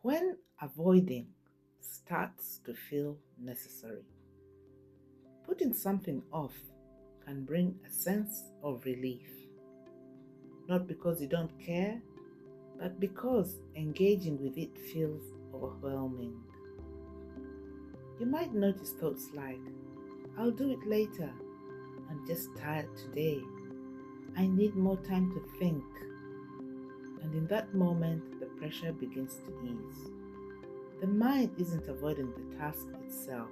When avoiding starts to feel necessary, putting something off can bring a sense of relief, not because you don't care, but because engaging with it feels overwhelming. You might notice thoughts like, I'll do it later, I'm just tired today, I need more time to think. And in that moment, the pressure begins to ease. The mind isn't avoiding the task itself,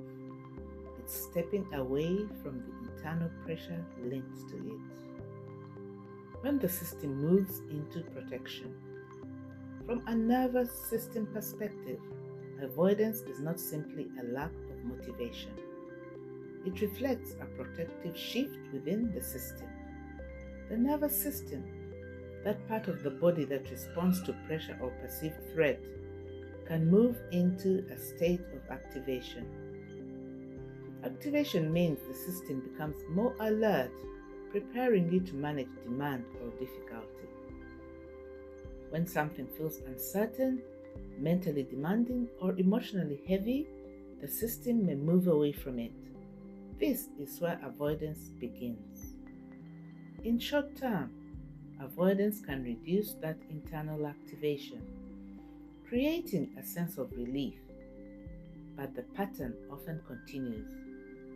it's stepping away from the internal pressure linked to it. When the system moves into protection, from a nervous system perspective, avoidance is not simply a lack of motivation. It reflects a protective shift within the system. The nervous system, that part of the body that responds to pressure or perceived threat, can move into a state of activation. Activation means the system becomes more alert, preparing you to manage demand or difficulty. When something feels uncertain, mentally demanding, or emotionally heavy, the system may move away from it. This is where avoidance begins. In short term, avoidance can reduce that internal activation, creating a sense of relief, but the pattern often continues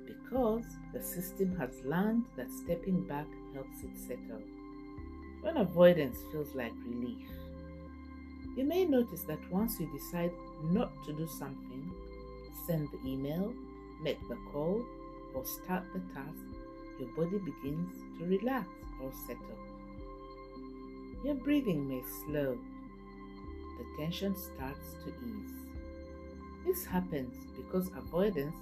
because the system has learned that stepping back helps it settle. When avoidance feels like relief, you may notice that once you decide not to do something, send the email, make the call, or start the task, your body begins to relax or settle. Your breathing may slow. The tension starts to ease. This happens because avoidance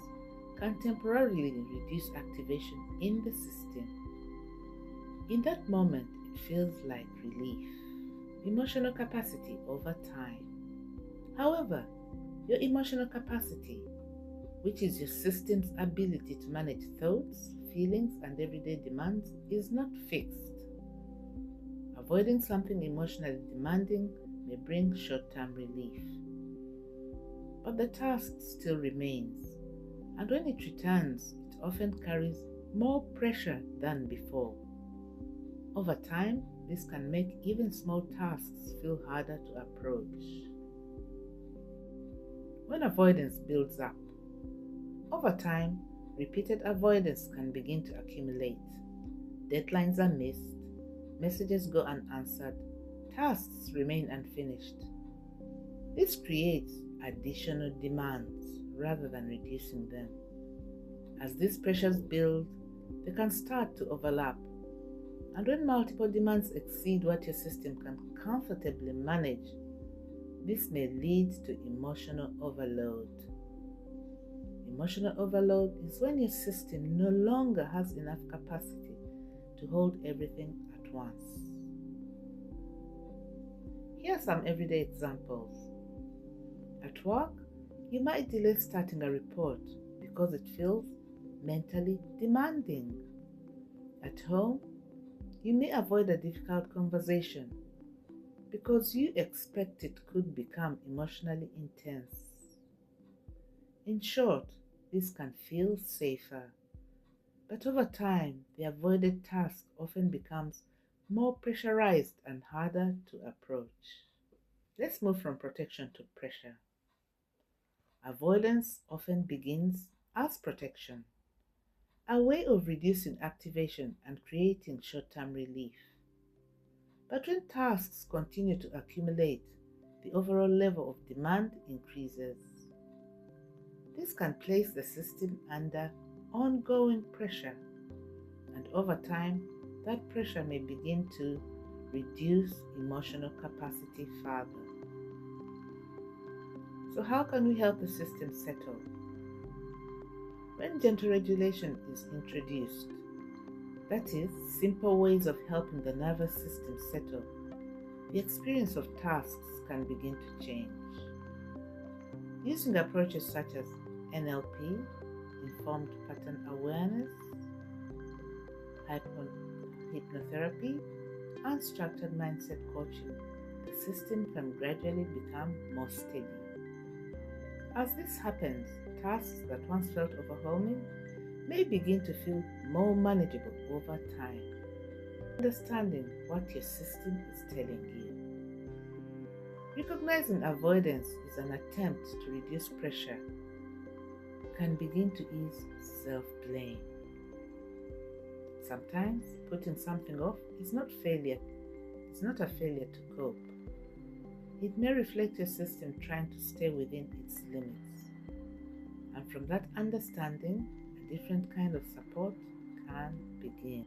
can temporarily reduce activation in the system. In that moment, it feels like relief, emotional capacity over time. However, your emotional capacity, which is your system's ability to manage thoughts, feelings, and everyday demands, is not fixed. Avoiding something emotionally demanding may bring short-term relief, but the task still remains, and when it returns, it often carries more pressure than before. Over time, this can make even small tasks feel harder to approach. When avoidance builds up, over time, repeated avoidance can begin to accumulate. Deadlines are missed, messages go unanswered, tasks remain unfinished. This creates additional demands rather than reducing them. As these pressures build, they can start to overlap. And when multiple demands exceed what your system can comfortably manage, this may lead to emotional overload. Emotional overload is when your system no longer has enough capacity to hold everything at once. Here are some everyday examples. At work, you might delay starting a report because it feels mentally demanding. At home, you may avoid a difficult conversation because you expect it could become emotionally intense. In short, this can feel safer, but over time, the avoided task often becomes more pressurized and harder to approach. Let's move from protection to pressure. Avoidance often begins as protection, a way of reducing activation and creating short-term relief. But when tasks continue to accumulate, the overall level of demand increases. This can place the system under ongoing pressure, and over time, that pressure may begin to reduce emotional capacity further. So how can we help the system settle? When gentle regulation is introduced, that is, simple ways of helping the nervous system settle, the experience of tasks can begin to change. Using approaches such as NLP, informed pattern awareness, hypnotherapy, and structured mindset coaching, the system can gradually become more steady. As this happens, tasks that once felt overwhelming may begin to feel more manageable over time. Understanding what your system is telling you. Recognizing avoidance is an attempt to reduce pressure can begin to ease self-blame. Sometimes putting something off is not failure. It's not a failure to cope. It may reflect your system trying to stay within its limits. And from that understanding, a different kind of support can begin.